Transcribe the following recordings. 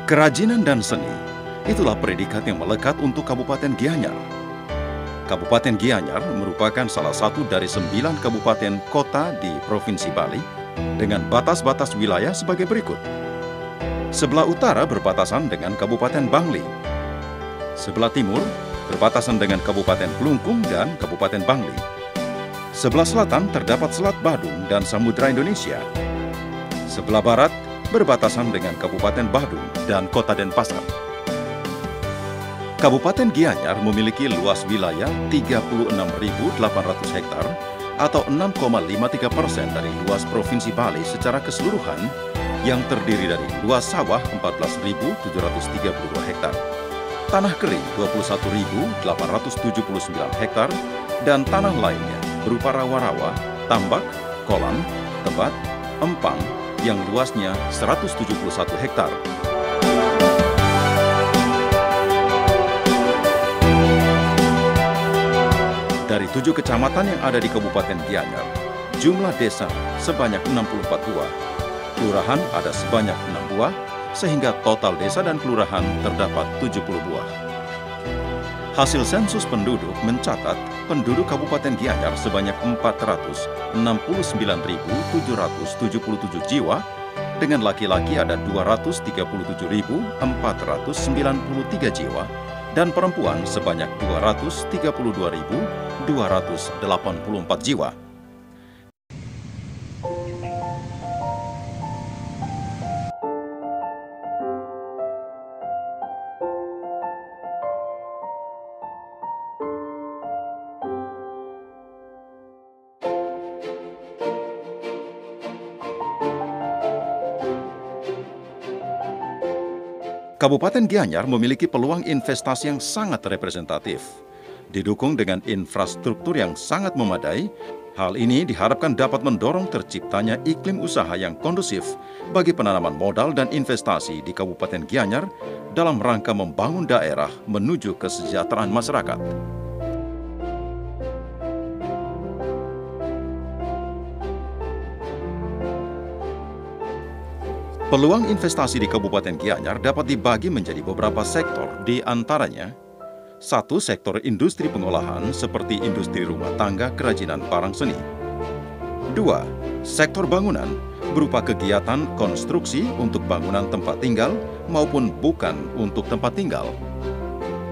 Kerajinan dan seni, itulah predikat yang melekat untuk Kabupaten Gianyar. Kabupaten Gianyar merupakan salah satu dari 9 kabupaten kota di Provinsi Bali dengan batas-batas wilayah sebagai berikut. Sebelah utara berbatasan dengan Kabupaten Bangli. Sebelah timur berbatasan dengan Kabupaten Klungkung dan Kabupaten Bangli. Sebelah selatan terdapat Selat Badung dan Samudra Indonesia. Sebelah barat berbatasan dengan Kabupaten Badung dan Kota Denpasar. Kabupaten Gianyar memiliki luas wilayah 36.800 hektar atau 6,53% dari luas Provinsi Bali secara keseluruhan yang terdiri dari luas sawah 14.732 hektar, tanah kering 21.879 hektar, dan tanah lainnya berupa rawa-rawa, tambak, kolam, tebat, empang yang luasnya 171 hektar. Dari 7 kecamatan yang ada di Kabupaten Gianyar, jumlah desa sebanyak 64 buah, kelurahan ada sebanyak 6 buah, sehingga total desa dan kelurahan terdapat 70 buah. Hasil sensus penduduk mencatat penduduk Kabupaten Gianyar sebanyak 469.777 jiwa, dengan laki-laki ada 237.493 jiwa, dan perempuan sebanyak 232.284 jiwa. Kabupaten Gianyar memiliki peluang investasi yang sangat representatif. Didukung dengan infrastruktur yang sangat memadai, hal ini diharapkan dapat mendorong terciptanya iklim usaha yang kondusif bagi penanaman modal dan investasi di Kabupaten Gianyar dalam rangka membangun daerah menuju kesejahteraan masyarakat. Peluang investasi di Kabupaten Gianyar dapat dibagi menjadi beberapa sektor, di antaranya 1. Sektor industri pengolahan seperti industri rumah tangga kerajinan barang seni. 2. Sektor bangunan berupa kegiatan konstruksi untuk bangunan tempat tinggal maupun bukan untuk tempat tinggal.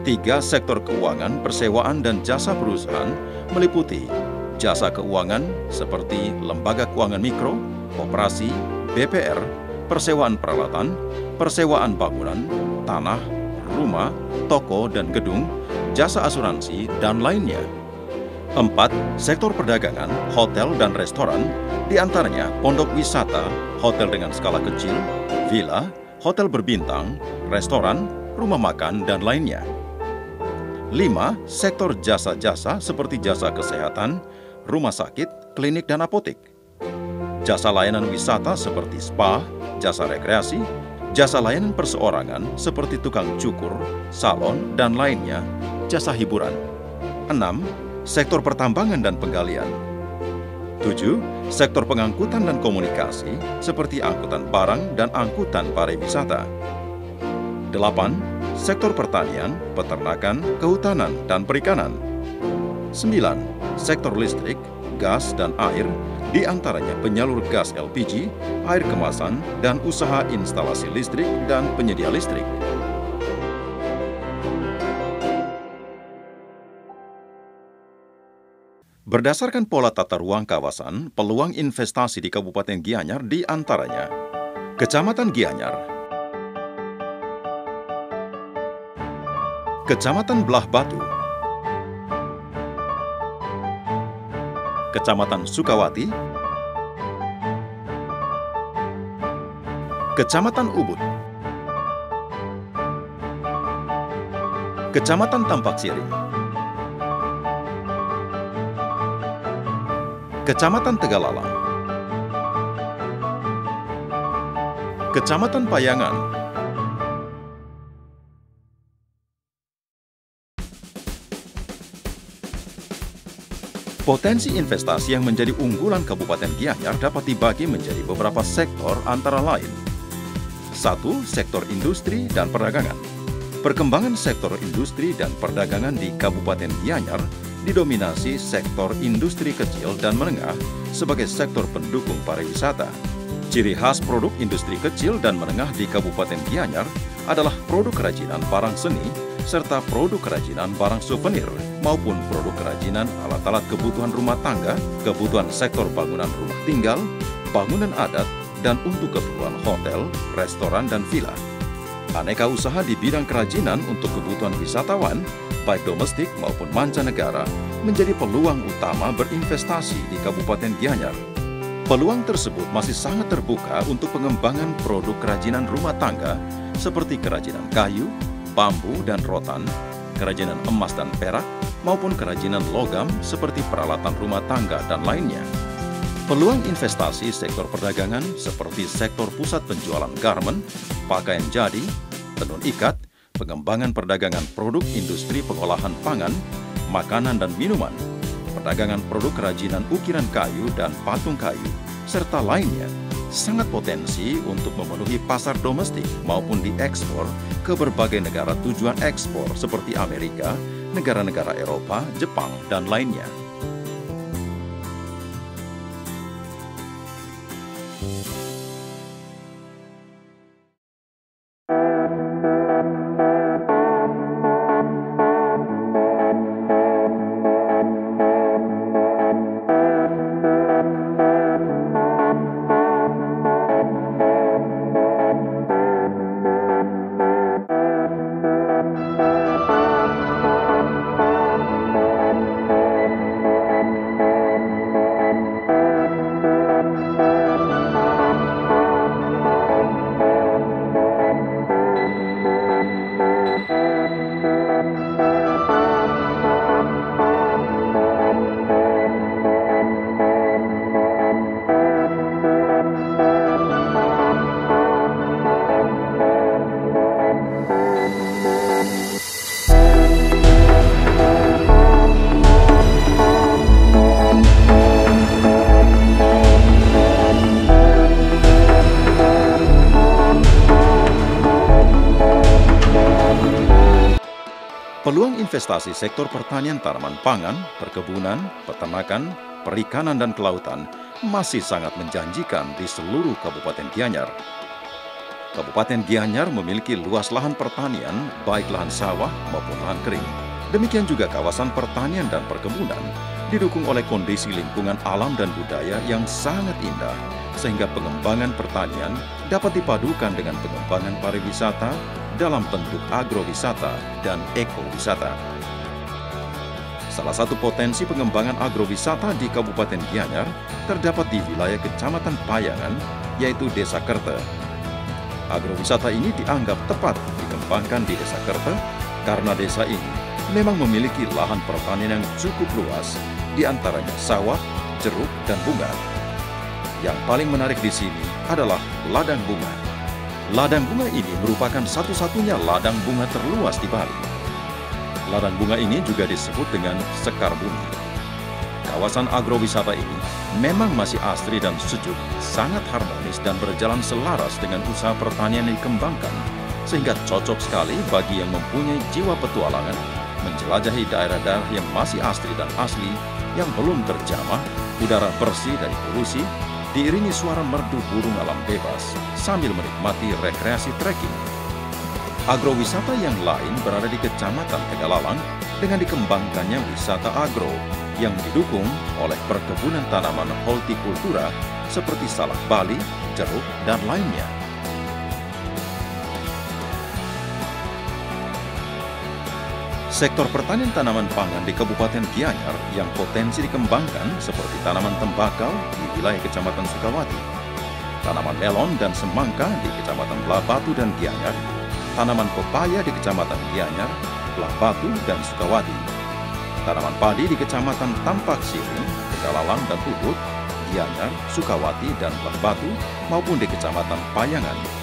3. Sektor keuangan, persewaan dan jasa perusahaan meliputi jasa keuangan seperti lembaga keuangan mikro, koperasi, BPR, persewaan peralatan, persewaan bangunan, tanah, rumah, toko dan gedung, jasa asuransi, dan lainnya. 4. Sektor perdagangan, hotel dan restoran, di antaranya pondok wisata, hotel dengan skala kecil, villa, hotel berbintang, restoran, rumah makan, dan lainnya. 5. Sektor jasa-jasa seperti jasa kesehatan, rumah sakit, klinik, dan apotek. Jasa layanan wisata seperti spa, jasa rekreasi, jasa layanan perseorangan seperti tukang cukur, salon, dan lainnya, jasa hiburan. 6. Sektor pertambangan dan penggalian. 7. Sektor pengangkutan dan komunikasi seperti angkutan barang dan angkutan pariwisata. 8. Sektor pertanian, peternakan, kehutanan, dan perikanan. 9. Sektor listrik, gas, dan air, di antaranya penyalur gas LPG, air kemasan, dan usaha instalasi listrik dan penyedia listrik. Berdasarkan pola tata ruang kawasan, peluang investasi di Kabupaten Gianyar di antaranya Kecamatan Gianyar, Kecamatan Belah Batu, Kecamatan Sukawati, Kecamatan Ubud, Kecamatan Tampak Siring, Kecamatan Tegalalang, Kecamatan Payangan, Potensi investasi yang menjadi unggulan Kabupaten Gianyar dapat dibagi menjadi beberapa sektor antara lain. 1. Sektor industri dan perdagangan. Perkembangan sektor industri dan perdagangan di Kabupaten Gianyar didominasi sektor industri kecil dan menengah sebagai sektor pendukung pariwisata. Ciri khas produk industri kecil dan menengah di Kabupaten Gianyar adalah produk kerajinan barang seni serta produk kerajinan barang souvenir maupun produk kerajinan alat-alat kebutuhan rumah tangga, kebutuhan sektor bangunan rumah tinggal, bangunan adat, dan untuk keperluan hotel, restoran, dan villa. Aneka usaha di bidang kerajinan untuk kebutuhan wisatawan, baik domestik maupun mancanegara, menjadi peluang utama berinvestasi di Kabupaten Gianyar. Peluang tersebut masih sangat terbuka untuk pengembangan produk kerajinan rumah tangga seperti kerajinan kayu, bambu, dan rotan, kerajinan emas dan perak, maupun kerajinan logam seperti peralatan rumah tangga dan lainnya. Peluang investasi sektor perdagangan seperti sektor pusat penjualan garmen, pakaian jadi, tenun ikat, pengembangan perdagangan produk industri pengolahan pangan, makanan dan minuman, perdagangan produk kerajinan ukiran kayu dan patung kayu, serta lainnya, sangat potensi untuk memenuhi pasar domestik maupun diekspor ke berbagai negara tujuan ekspor seperti Amerika, negara-negara Eropa, Jepang, dan lainnya. Peluang investasi sektor pertanian tanaman pangan, perkebunan, peternakan, perikanan, dan kelautan masih sangat menjanjikan di seluruh Kabupaten Gianyar. Kabupaten Gianyar memiliki luas lahan pertanian, baik lahan sawah maupun lahan kering. Demikian juga kawasan pertanian dan perkebunan, didukung oleh kondisi lingkungan alam dan budaya yang sangat indah, sehingga pengembangan pertanian dapat dipadukan dengan pengembangan pariwisata dalam bentuk agrowisata dan ekowisata. Salah satu potensi pengembangan agrowisata di Kabupaten Gianyar terdapat di wilayah Kecamatan Payangan, yaitu Desa Kerte. Agrowisata ini dianggap tepat dikembangkan di Desa Kerte karena desa ini memang memiliki lahan pertanian yang cukup luas, di antaranya sawah, jeruk, dan bunga. Yang paling menarik di sini adalah ladang bunga. Ladang bunga ini merupakan satu-satunya ladang bunga terluas di Bali. Ladang bunga ini juga disebut dengan Sekar Bumi. Kawasan agrowisata ini memang masih asri dan sejuk, sangat harmonis dan berjalan selaras dengan usaha pertanian yang dikembangkan, sehingga cocok sekali bagi yang mempunyai jiwa petualangan menjelajahi daerah-daerah yang masih asri dan asli, yang belum terjamah, udara bersih dari polusi, diiringi suara merdu burung alam bebas sambil menikmati rekreasi trekking. Agrowisata yang lain berada di Kecamatan Tegalalang dengan dikembangkannya wisata agro yang didukung oleh perkebunan tanaman hortikultura seperti salak Bali, jeruk, dan lainnya. Sektor pertanian tanaman pangan di Kabupaten Gianyar yang potensi dikembangkan seperti tanaman tembakau di wilayah Kecamatan Sukawati, tanaman melon dan semangka di Kecamatan Belah Batu dan Gianyar, tanaman pepaya di Kecamatan Gianyar, Belah Batu, dan Sukawati, tanaman padi di Kecamatan Tampak Siring, Tegalalang, dan Ubud, Gianyar, Sukawati, dan Belah Batu, maupun di Kecamatan Payangan.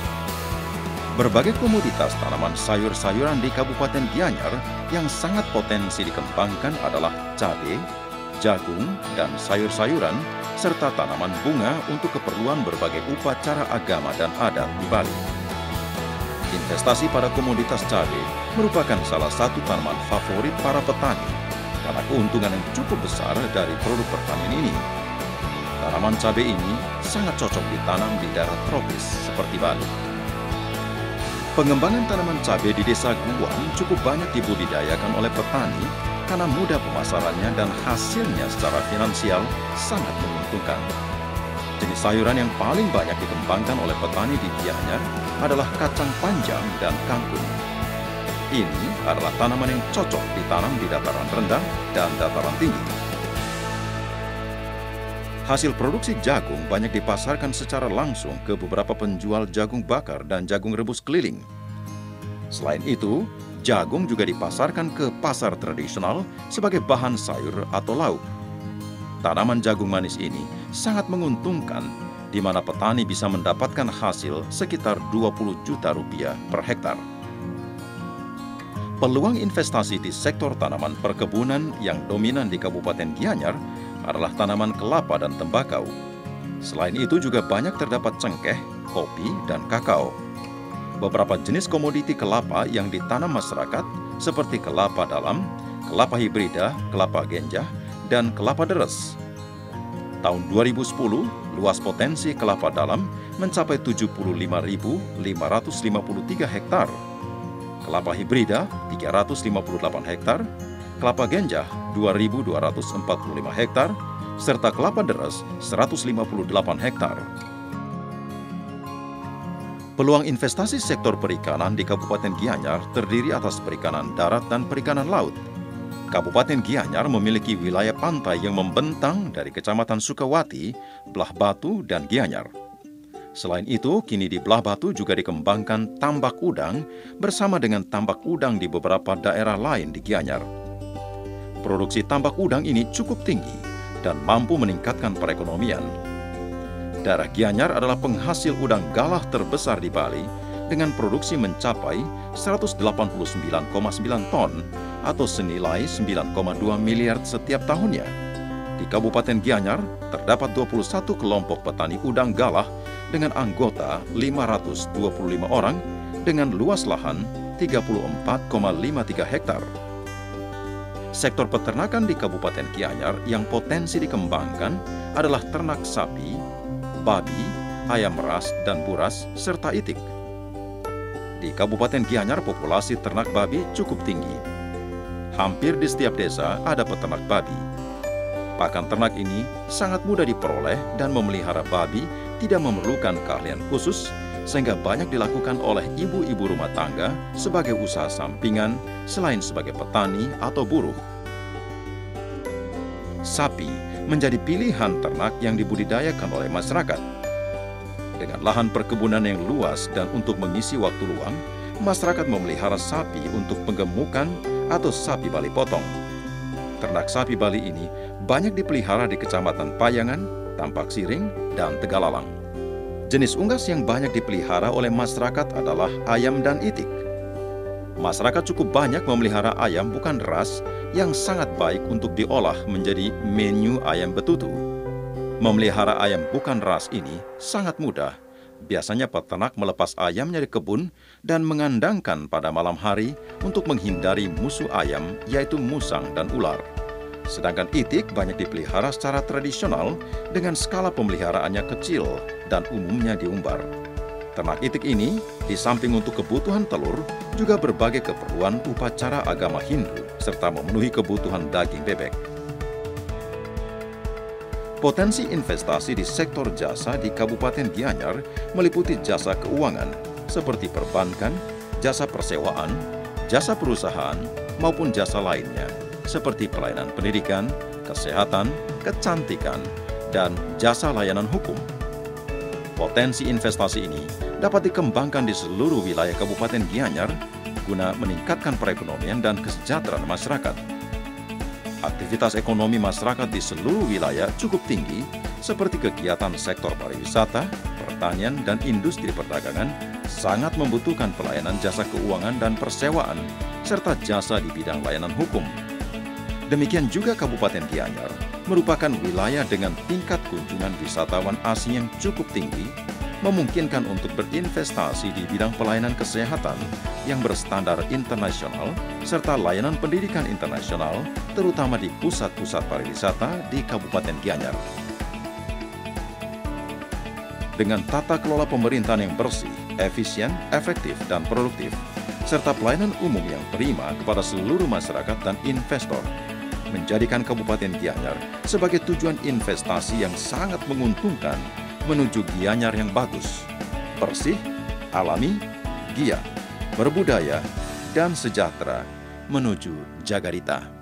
Berbagai komoditas tanaman sayur-sayuran di Kabupaten Gianyar yang sangat potensi dikembangkan adalah cabai, jagung, dan sayur-sayuran, serta tanaman bunga untuk keperluan berbagai upacara agama dan adat di Bali. Investasi pada komoditas cabai merupakan salah satu tanaman favorit para petani karena keuntungan yang cukup besar dari produk pertanian ini. Tanaman cabai ini sangat cocok ditanam di daerah tropis seperti Bali. Pengembangan tanaman cabai di Desa Guam cukup banyak dibudidayakan oleh petani karena mudah pemasarannya dan hasilnya secara finansial sangat menguntungkan. Jenis sayuran yang paling banyak dikembangkan oleh petani di Gianyar adalah kacang panjang dan kangkung. Ini adalah tanaman yang cocok ditanam di dataran rendah dan dataran tinggi. Hasil produksi jagung banyak dipasarkan secara langsung ke beberapa penjual jagung bakar dan jagung rebus keliling. Selain itu, jagung juga dipasarkan ke pasar tradisional sebagai bahan sayur atau lauk. Tanaman jagung manis ini sangat menguntungkan, di mana petani bisa mendapatkan hasil sekitar 20 juta rupiah per hektar. Peluang investasi di sektor tanaman perkebunan yang dominan di Kabupaten Gianyar adalah tanaman kelapa dan tembakau. Selain itu juga banyak terdapat cengkeh, kopi, dan kakao. Beberapa jenis komoditi kelapa yang ditanam masyarakat seperti kelapa dalam, kelapa hibrida, kelapa genjah, dan kelapa deres. Tahun 2010, luas potensi kelapa dalam mencapai 75.553 hektar. Kelapa hibrida 358 hektar, kelapa genjah 2.245 hektar, serta kelapa deres 158 hektar. Peluang investasi sektor perikanan di Kabupaten Gianyar terdiri atas perikanan darat dan perikanan laut. Kabupaten Gianyar memiliki wilayah pantai yang membentang dari Kecamatan Sukawati, Belah Batu, dan Gianyar. Selain itu, kini di Belah Batu juga dikembangkan tambak udang bersama dengan tambak udang di beberapa daerah lain di Gianyar. Produksi tambak udang ini cukup tinggi dan mampu meningkatkan perekonomian. Daerah Gianyar adalah penghasil udang galah terbesar di Bali dengan produksi mencapai 189,9 ton atau senilai 9,2 miliar setiap tahunnya. Di Kabupaten Gianyar terdapat 21 kelompok petani udang galah dengan anggota 525 orang dengan luas lahan 34,53 hektar. Sektor peternakan di Kabupaten Gianyar yang potensi dikembangkan adalah ternak sapi, babi, ayam ras dan buras, serta itik. Di Kabupaten Gianyar populasi ternak babi cukup tinggi. Hampir di setiap desa ada peternak babi. Pakan ternak ini sangat mudah diperoleh dan memelihara babi tidak memerlukan keahlian khusus, sehingga banyak dilakukan oleh ibu-ibu rumah tangga sebagai usaha sampingan selain sebagai petani atau buruh. Sapi menjadi pilihan ternak yang dibudidayakan oleh masyarakat. Dengan lahan perkebunan yang luas dan untuk mengisi waktu luang, masyarakat memelihara sapi untuk penggemukan atau sapi Bali potong. Ternak sapi Bali ini banyak dipelihara di Kecamatan Payangan, Tampak Siring, dan Tegalalang. Jenis unggas yang banyak dipelihara oleh masyarakat adalah ayam dan itik. Masyarakat cukup banyak memelihara ayam bukan ras yang sangat baik untuk diolah menjadi menu ayam betutu. Memelihara ayam bukan ras ini sangat mudah. Biasanya peternak melepas ayamnya di kebun dan mengandangkan pada malam hari untuk menghindari musuh ayam yaitu musang dan ular. Sedangkan itik banyak dipelihara secara tradisional dengan skala pemeliharaannya kecil dan umumnya diumbar. Ternak itik ini, di samping untuk kebutuhan telur, juga berbagai keperluan upacara agama Hindu, serta memenuhi kebutuhan daging bebek. Potensi investasi di sektor jasa di Kabupaten Gianyar meliputi jasa keuangan, seperti perbankan, jasa persewaan, jasa perusahaan, maupun jasa lainnya, seperti pelayanan pendidikan, kesehatan, kecantikan, dan jasa layanan hukum. Potensi investasi ini dapat dikembangkan di seluruh wilayah Kabupaten Gianyar guna meningkatkan perekonomian dan kesejahteraan masyarakat. Aktivitas ekonomi masyarakat di seluruh wilayah cukup tinggi, seperti kegiatan sektor pariwisata, pertanian, dan industri perdagangan, sangat membutuhkan pelayanan jasa keuangan dan persewaan, serta jasa di bidang layanan hukum. Demikian juga Kabupaten Gianyar merupakan wilayah dengan tingkat kunjungan wisatawan asing yang cukup tinggi, memungkinkan untuk berinvestasi di bidang pelayanan kesehatan yang berstandar internasional serta layanan pendidikan internasional, terutama di pusat-pusat pariwisata di Kabupaten Gianyar. Dengan tata kelola pemerintahan yang bersih, efisien, efektif, dan produktif, serta pelayanan umum yang prima kepada seluruh masyarakat dan investor, menjadikan Kabupaten Gianyar sebagai tujuan investasi yang sangat menguntungkan menuju Gianyar yang bagus, bersih, alami, giat, berbudaya, dan sejahtera menuju Jagarita.